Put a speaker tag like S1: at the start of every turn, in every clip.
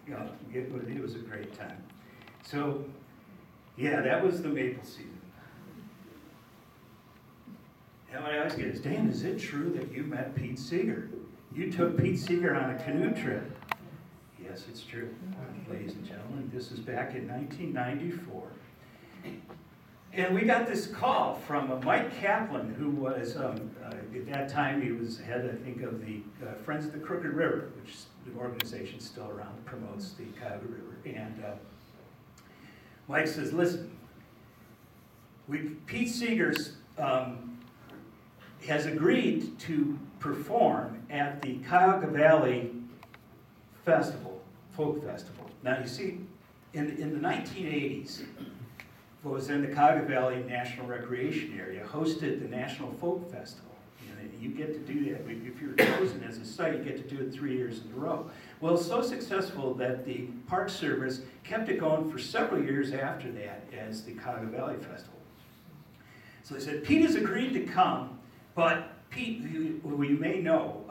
S1: it was a great time. So, yeah, that was the maple season. And what I always get is, Dan, is it true that you met Pete Seeger? You took Pete Seeger on a canoe trip. Yes, it's true, ladies and gentlemen. This is back in 1994. And we got this call from Mike Kaplan, who was, at that time, he was head, I think, of the Friends of the Crooked River, which is an organization still around that promotes the Cuyahoga River. And Mike says, listen, Pete Seeger's has agreed to perform at the Cuyahoga Valley Festival, Folk Festival. Now, you see, in the 1980s, what was in the Cuyahoga Valley National Recreation Area hosted the National Folk Festival. You get to do that. If you're chosen as a site, you get to do it 3 years in a row. Well, it's so successful that the Park Service kept it going for several years after that as the Cuyahoga Valley Festival. So they said, Pete has agreed to come, but Pete, who you may know,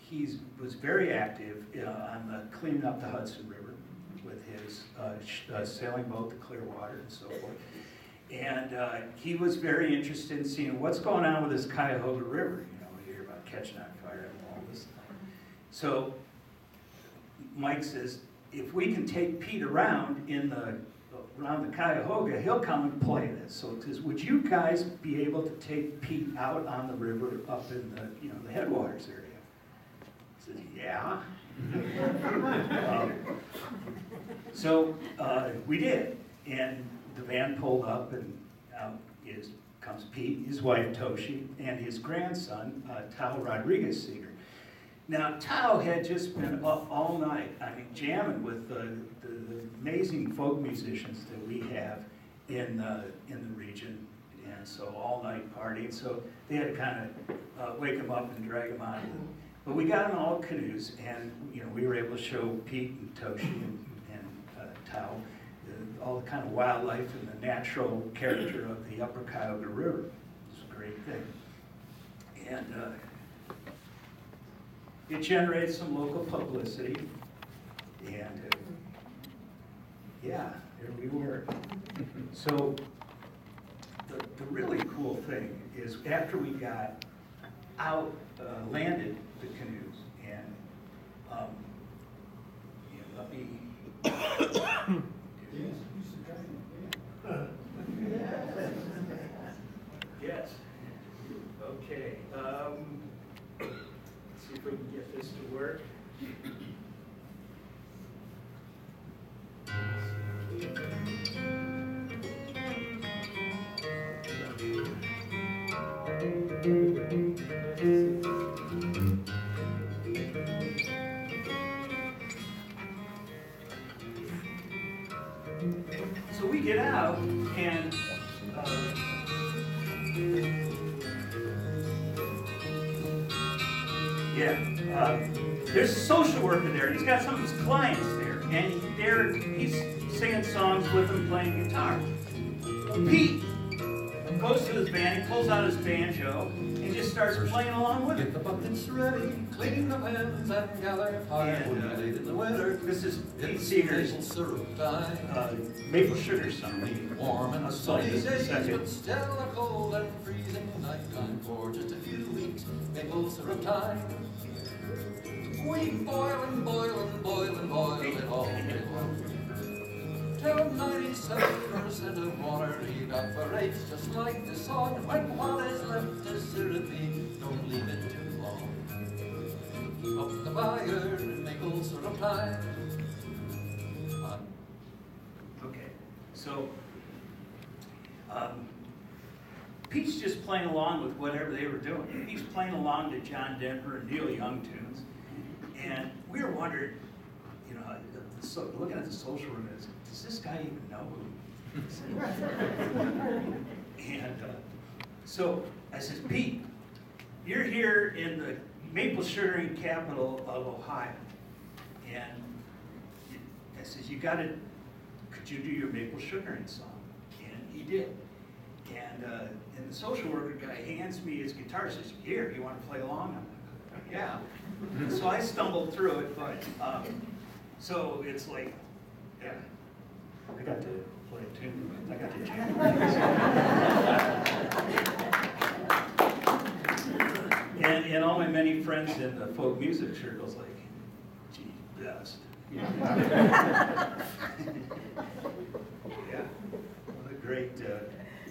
S1: he was very active on cleaning up the Hudson River with his sailing boat, the Clearwater, and so forth. And he was very interested in seeing what's going on with this Cuyahoga River. You hear about catching on fire and all this. So Mike says, if we can take Pete around around the Cuyahoga, he'll come and play this. So it says, would you guys be able to take Pete out on the river up in the headwaters area? I said, yeah. So we did, and the van pulled up, and out comes Pete, his wife Toshi, and his grandson, Tao Rodriguez Seeger. Now, Tao had just been up all night, jamming with the amazing folk musicians that we have in the region, and so all night partying. So they had to kind of wake him up and drag him out of it. But we got in all canoes, and we were able to show Pete and Toshi and Tao all the kind of wildlife and the natural character of the Upper Cuyahoga River. It's a great thing. And it generated some local publicity, and yeah, there we were. So the really cool thing is after we got out, landed the canoes, and let me yes. Okay. Let's see if we can get this to work. So we get out, and there's a social worker there, and he's got some of his clients there, and he's singing songs with them, playing guitar. Pete goes to his band, he pulls out his banjo, and just starts playing along with it.
S2: Get the buckets ready, clean the pans and gather firewood late in the winter.
S1: This is Pete Seeger's Maple Sugar Song.
S2: Warm and
S1: I'll
S2: sunny
S1: play this in a
S2: days,
S1: second.
S2: but still a cold and freezing nighttime for just a few weeks. Maple syrup time. We boil and boil and boil and boil it all day long. Till 97% of water evaporates, just like the song. When what is left is syrupy, don't leave it too long. Up the fire, maple syrup time.
S1: Okay, so Pete's just playing along with whatever they were doing. He's playing along to John Denver and Neil Young tunes, and we were wondering, looking at the social room, does this guy even know who he is? And so I says, Pete, you're here in the maple sugaring capital of Ohio, and I says, could you do your maple sugaring song? And he did. And the social worker guy hands me his guitar and says, here, you want to play along? I'm like, yeah. So I stumbled through it, but So it's like, yeah, I got to play a tune. I got to jam. And all my many friends in the folk music circles like, gee, best. Yeah, one of the great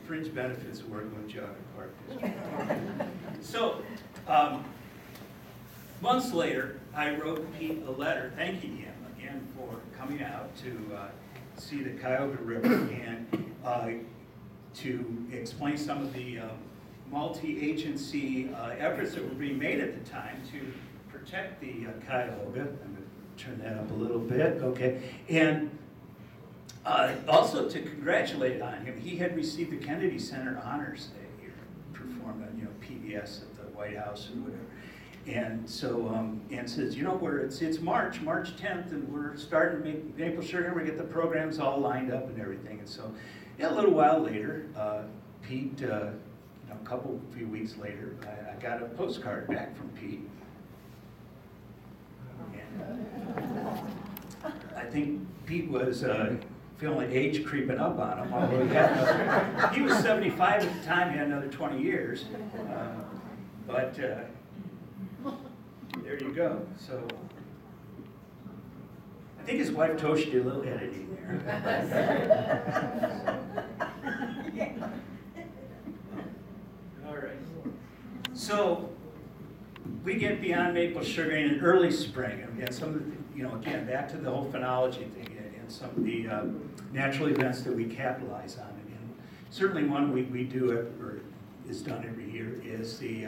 S1: fringe benefits of working with John Park District. So, months later, I wrote Pete a letter thanking him again for coming out to see the Cuyahoga River and to explain some of the multi-agency efforts that were being made at the time to protect the Cuyahoga. I'm going to turn that up a little bit, okay. And also to congratulate on him. He had received the Kennedy Center Honors that year, performed on PBS at the White House and whatever. And so, and says, it's March 10th, and we're starting to make maple sugar. We get the programs all lined up and everything. And so, a little while later, Pete, a few weeks later, I got a postcard back from Pete. And I think Pete was feeling age creeping up on him. Although he was 75 at the time. He had another 20 years. But there you go. So I think his wife Toshi did a little editing there. All right. So we get beyond maple sugar in an early spring, and some of the, again, back to the whole phenology thing and some of the natural events that we capitalize on. And certainly one we do, or is done every year, is the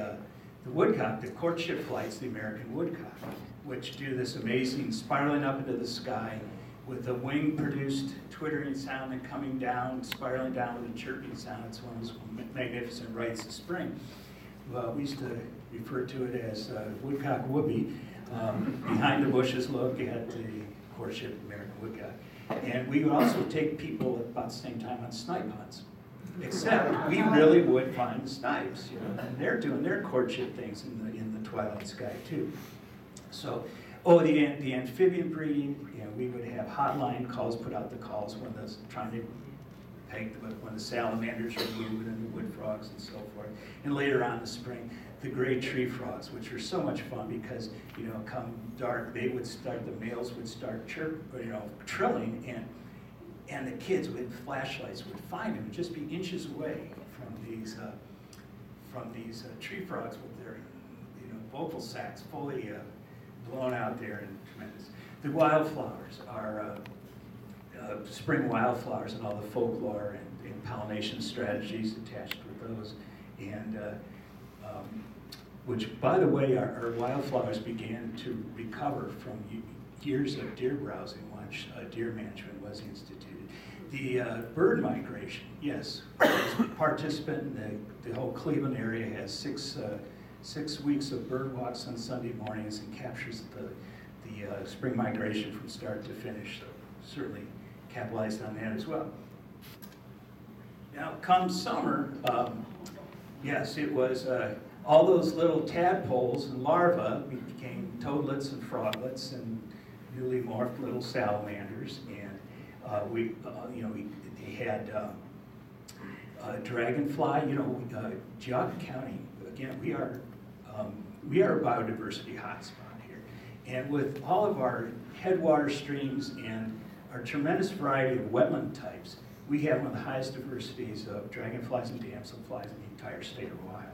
S1: woodcock, the courtship flights, the American woodcock, which do this amazing spiraling up into the sky with a wing-produced twittering sound and coming down, spiraling down with a chirping sound. It's one of those magnificent rites of spring. Well, we used to refer to it as woodcock whoopee. Behind the bushes look at the courtship American woodcock. And we would also take people at about the same time on snipe hunts. Except we really would find the snipes, and they're doing their courtship things in the twilight sky too. So, the amphibian breeding, we would have hotline calls, put out the calls when when the salamanders were moving and the wood frogs and so forth. And later on in the spring, the gray tree frogs, which are so much fun because, come dark, the males would start trilling, and the kids with flashlights would find them and just be inches away from these tree frogs with their vocal sacs fully blown out there and tremendous. The wildflowers are spring wildflowers and all the folklore and pollination strategies attached with those, and which, by the way, our wildflowers began to recover from years of deer browsing once deer management was instituted. The bird migration, yes, participant in the whole Cleveland area has 6 weeks of bird walks on Sunday mornings and captures the spring migration from start to finish. So certainly capitalized on that as well. Now, come summer, yes, it was all those little tadpoles and larvae became toadlets and froglets and newly morphed little salamanders, and they had dragonfly. Geauga County, again, we are a biodiversity hotspot here, and with all of our headwater streams and our tremendous variety of wetland types, we have one of the highest diversities of dragonflies and damselflies in the entire state of Ohio.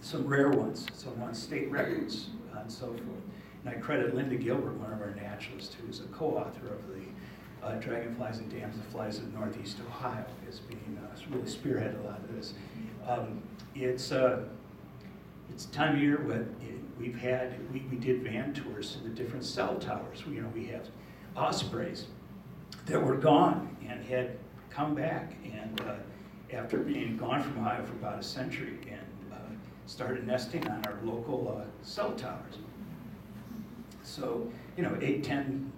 S1: Some rare ones, some won state records, and so forth. And I credit Linda Gilbert, one of our naturalists, who is a co-author of the Dragonflies and Damselflies of Northeast Ohio, as being really spearheaded a lot of this. It's a time of year when we did van tours to the different cell towers. We have ospreys that were gone and had come back, and after being gone from Ohio for about a century, and started nesting on our local cell towers. So, 8, 10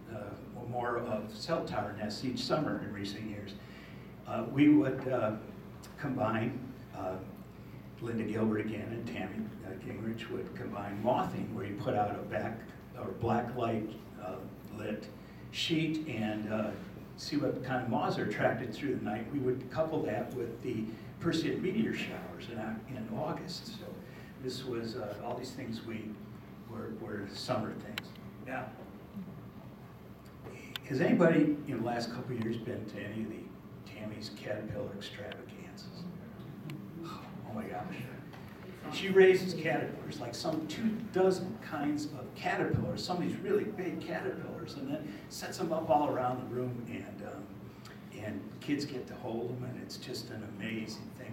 S1: or more of cell tower nests each summer in recent years. We would combine, Linda Gilbert again and Tammy Gingrich would combine mothing, where you put out a black light lit sheet and see what kind of moths are attracted through the night. We would couple that with the Perseid meteor showers in August. So this was, all these things were summer things. Now, has anybody in the last couple of years been to any of the Tammy's caterpillar extravaganzas? Oh my gosh. She raises caterpillars, like some 24 kinds of caterpillars, some of these really big caterpillars, and then sets them up all around the room, and kids get to hold them, and it's just an amazing thing.